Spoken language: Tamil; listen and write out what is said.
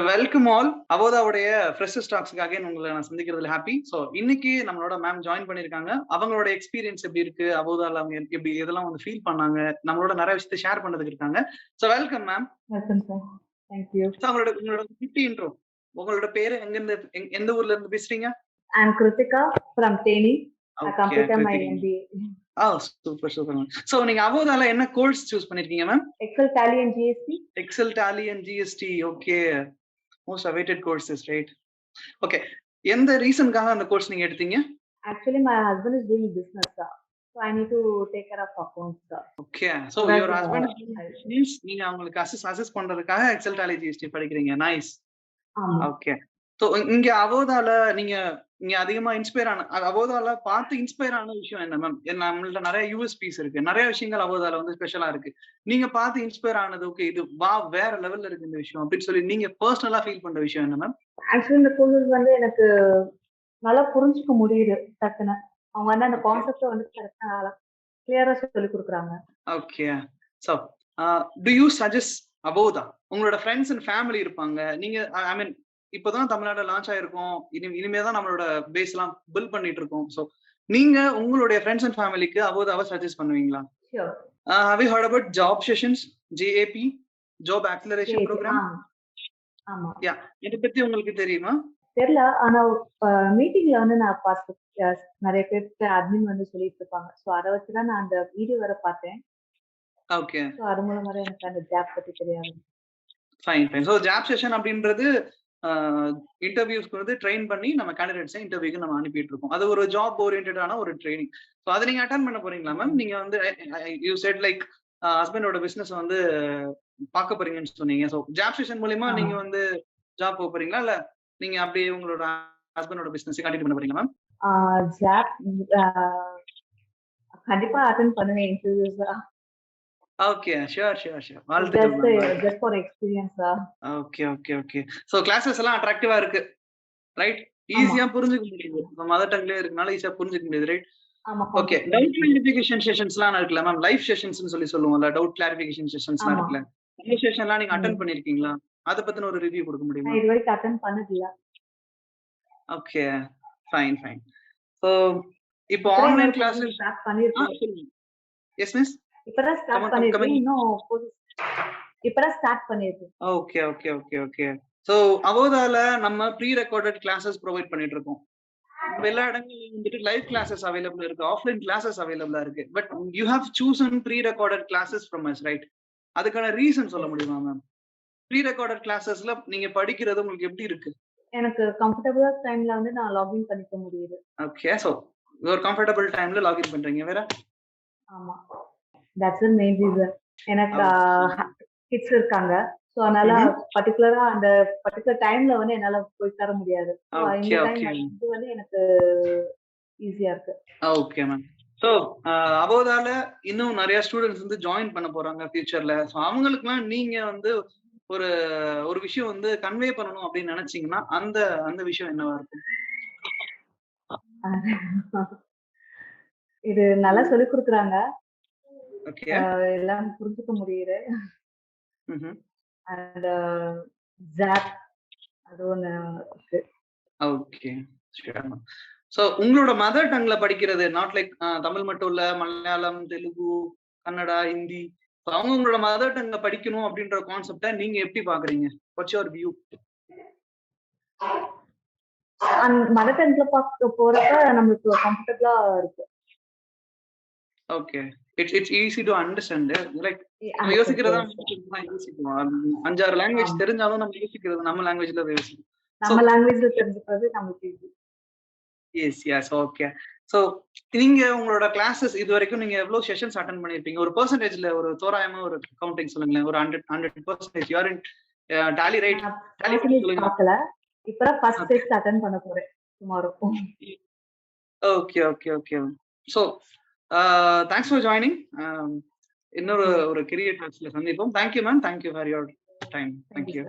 வெல்கம் ஆல் அவோதாவுடைய ஃப்ரெஷர்ஸ் டாக்ஸ்க்கு அகைன் உங்களை நான் சந்திக்கிறதுல ஹாப்பி. ஸோ இன்னைக்கு நம்மளோட மேம் ஜாயின் பண்ணிருக்காங்க. அவங்களோட எக்ஸ்பீரியன்ஸ் எப்படி இருக்கு, அவோதால அவங்க எப்படி இதெல்லாம் வந்து ஃபீல் பண்ணாங்க, நம்மளோட நிறைய விஷயத்தை ஷேர் பண்ணதுக்கு இருக்காங்க. So welcome ma'am. Welcome sir. Thank you. உங்களோட குட்டி இன்ட்ரோ, உங்களோட பேரு, எங்க இருந்து எந்த ஊர்ல இருந்து பேசுறீங்க? I am Kiruthika from Theni. I completed my MBA. Super super ma'am. So நீங்க அவோதால என்ன கோர்ஸ் சூஸ் பண்ணிருக்கீங்க ma'am? Excel Tally and GST. Excel Tally and GST. Okay, most awaited courses, right? Okay, எந்த ரீசன்காக அந்த கோர்ஸ் நீங்க எடுத்தீங்க? Actually my husband is doing business, sir. So I need to take care of accounts, sir. Okay, so your husband means நீங்க அவங்களுக்கு அசிஸ்ட் பண்றதுக்காக Excel Tally GST படிக்கிறீங்க. நைஸ். ஓகே, சோ இங்க அவோதால நீங்க அதிகமா இன்ஸ்பயர் ஆன, அவோதால பார்த்து இன்ஸ்பயர் ஆன விஷயம் என்ன மேம்? நம்மள்ட்ட நிறைய யூஎஸ்பிஸ் இருக்கு, நிறைய விஷயங்கள் அவோதால வந்து ஸ்பெஷலா இருக்கு. நீங்க பார்த்து இன்ஸ்பயர் ஆனது, ஓகே இது வேற லெவல்ல இருக்கு இந்த விஷயம் அப்படின்னு சொல்லி நீங்க பர்சனலா ஃபீல் பண்ற விஷயம் என்ன மேம்? ஆக்சுவலி இந்த கோர்ஸ் வந்து எனக்கு நல்லா புரிஞ்சுக்க முடியுது டக்குன்னு. அவங்க வந்து அந்த கான்செப்ட் வந்து கரெக்டா கிளியரா சொல்லி கொடுக்குறாங்க. Okay, so do you suggest Avodha? உங்களோட ஃப்ரெண்ட்ஸ் அண்ட் ஃபேமிலி இருப்பாங்க, நீங்க ஐ மீன் இப்பதான் தமிழ்நாடு லான்ச் ஆயிருக்கோம், இனிமேதான் நம்மளோட பேஸ் எல்லாம் பில்ட் பண்ணிட்டு இருக்கோம். சோ நீங்க உங்களுடைய ஃப்ரெண்ட்ஸ் அண்ட் ஃபேமிலிக்கு அவோதாவை சஜஸ்ட் பண்ணுவீங்களா? Sure. Have you heard about job sessions, JAP, job acceleration program? ஆமா. யா, இத பத்தி உங்களுக்கு தெரியுமா? தெரியல, ஆனா மீட்டிங்ல வந்து நான் பார்த்து நிறைய பேருக்கு அட்மின் வந்து சொல்லிட்டு இருப்பாங்க. சோ அத வச்சு தான் நான் அந்த வீடியோ வர பார்த்தேன். ஓகே, சோ அது மூலமா எனக்கு அந்த ஜாப் பத்தி தெரியாது. Fine fine. So job session அப்படின்றது இன்டர்வியூஸ்க்கு வந்து ட்ரெயின் பண்ணி நம்ம கேண்டிடேட்ஸை இன்டர்வியூக்கு நம்ம அனுப்பிட்டு இருக்கோம். அது ஒரு ஜாப் ஓரியன்டான ஒரு ட்ரைனிங். ஸோ அதை நீங்க அட்டென்ட் பண்ண போறீங்களா மேம்? நீங்க வந்து யூ செட் லைக் ஹஸ்பண்டோட பிசினஸ் வந்து பார்க்க போறீங்கன்னு சொன்னீங்க. ஸோ ஜாப் செஷன் மூலியமா நீங்க வந்து ஜாப் போக போறீங்களா, இல்ல நீங்க அப்படியே உங்களோட ஹஸ்பண்டோட பிசினஸ் கண்டினியூ பண்ண போறீங்களா மேம்? ஜாப் கண்டிப்பா அட்டென்ட் பண்ணுவேன் interviews. Okay, sure. Just for experience. Okay. So classes எல்லாம் அட்ராக்டிவா இருக்கு, ரைட்? ஈஸியா புரிஞ்சுக்க முடியுது, மதர் டங்லயே இருக்கனால ஈஸியா புரிஞ்சுக்க முடியுது, ரைட்? ஓகே, டவுட் கிளாரிஃபிகேஷன் செஷன்ஸ்லாம் இருக்குல்ல மேம், லைவ் செஷன்ஸ்னு சொல்லுவோம்ல, டவுட் கிளாரிஃபிகேஷன் செஷன்ஸ்லாம் இருக்குல்ல, அந்த செஷன்லாம் நீங்க அட்டென்ட் பண்ணிருக்கீங்களா? அத பத்தின ஒரு ரிவ்யூ கொடுக்க முடியுமா? நான் இதுவரைக்கும் அட்டென்ட் பண்ணதில்ல. Okay, fine. சோ இப்போ ஆன்லைன் கிளாसेस ஸ்டார்ட் பண்ணிருக்கேன். Yes miss. இப்பதான் ஸ்டார்ட் பண்ணிருக்கேன். இப்பதான் ஸ்டார்ட் பண்ணிருக்கேன். ஓகே. சோ அவோதால நம்ம ப்ரீ ரெக்கார்டட் கிளாसेस ப்ரொவைட் பண்ணிட்டு இருக்கோம். எல்லா இடங்கள்லயும் வந்துட்டு லைவ் கிளாसेस அவைலபிள் இருக்கு, ஆஃப்லைன் கிளாसेस அவைலபிளா இருக்கு. But you have chosen pre recorded classes from us, right? அதுக்கான ரீசன் சொல்ல முடியுமா மேம்? ப்ரீ ரெக்கார்டட் கிளாसेसல நீங்க படிக்கிறது உங்களுக்கு எப்படி இருக்கு? எனக்கு கம்ஃபர்ட்டபிளா டைம்ல வந்து நான் லாகின் பண்ணிக்க முடியுது. ஓகே, சோ ஒரு கம்ஃபர்ட்டபிள் டைம்ல லாகின் பண்றீங்க. வேற? ஆமா, that's the main reason. எனக்கு கிட்ஸ் இருக்காங்க. சோ அதனால பர்టిక్యులரா அந்த பர்టిక్యులர் டைம்ல வந்து என்னால போய் தர முடியாது. சோ இந்த டைம் இது வந்து எனக்கு ஈஸியா இருக்கு. Okay ma'am. சோ அவோதால இன்னும் நிறைய ஸ்டூடண்ட்ஸ் வந்து ஜாயின் பண்ண போறாங்க ஃபியூச்சர்ல. சோ அவங்களுக்குலாம் நீங்க வந்து ஒரு விஷயம் வந்து கன்வே பண்ணணும் அப்படின்னு நினைச்சீங்கன்னா அந்த விஷயம் என்னவா இருக்கும்? இது நல்லா சொல்லி கொடுக்குறாங்க. ஓகே, எல்லாம் புரிஞ்சுக்க முடியுது. and ஜாப் அது ஒண்ணு இருக்கு. Okay, sure ma'am. சோ உங்களோட மதர் டங்ல படிக்கிறது, நாட் லைக் தமிழ் மட்டும் இல்ல, மலையாளம், தெலுங்கு, கன்னடா, ஹிந்தி, அவங்க உங்களோட மதர் டங்ல படிக்கணும் அப்படின்ற கான்செப்ட நீங்க எப்படி பாக்குறீங்க? What's your view? மதர் டங்ல போறப்ப நமக்கு கம்ஃபர்ட்டபிளா இருக்கு. Okay, it's easy to understand. Like நம்ம யோசிக்கிறதா யோசிக்குவோம். 5-6 லாங்குவேஜ் தெரிஞ்சாலும் நம்ம யோசிக்கிறது நம்ம லாங்குவேஜ்ல யோசிக்கும். நம்ம லாங்குவேஜ்ல தெரிஞ்சுக்கிறது நமக்கு ஈஸி. எஸ். ஓகே, சோ நீங்க உங்களோட கிளாसेस இதுவரைக்கும் நீங்க எவ்வளவு செஷன்ஸ் அட்டெண்ட் பண்ணிருப்பீங்க? ஒரு பெர்சன்டேஜ்ல ஒரு தோராயமா ஒரு கவுண்டிங் சொல்லுங்களேன். ஒரு 100% you are in Tally, right? Tally பார்க்கல, இப்பதான் ஃபர்ஸ்ட் டெஸ்ட் அட்டெண்ட் பண்ண போறேன் tomorrow. Okay. So thanks for joining. இன்னொரு கிரியேட் டாக்ஸ்ல சந்திப்போம். Thank you ma'am, thank you for your time. Thank you.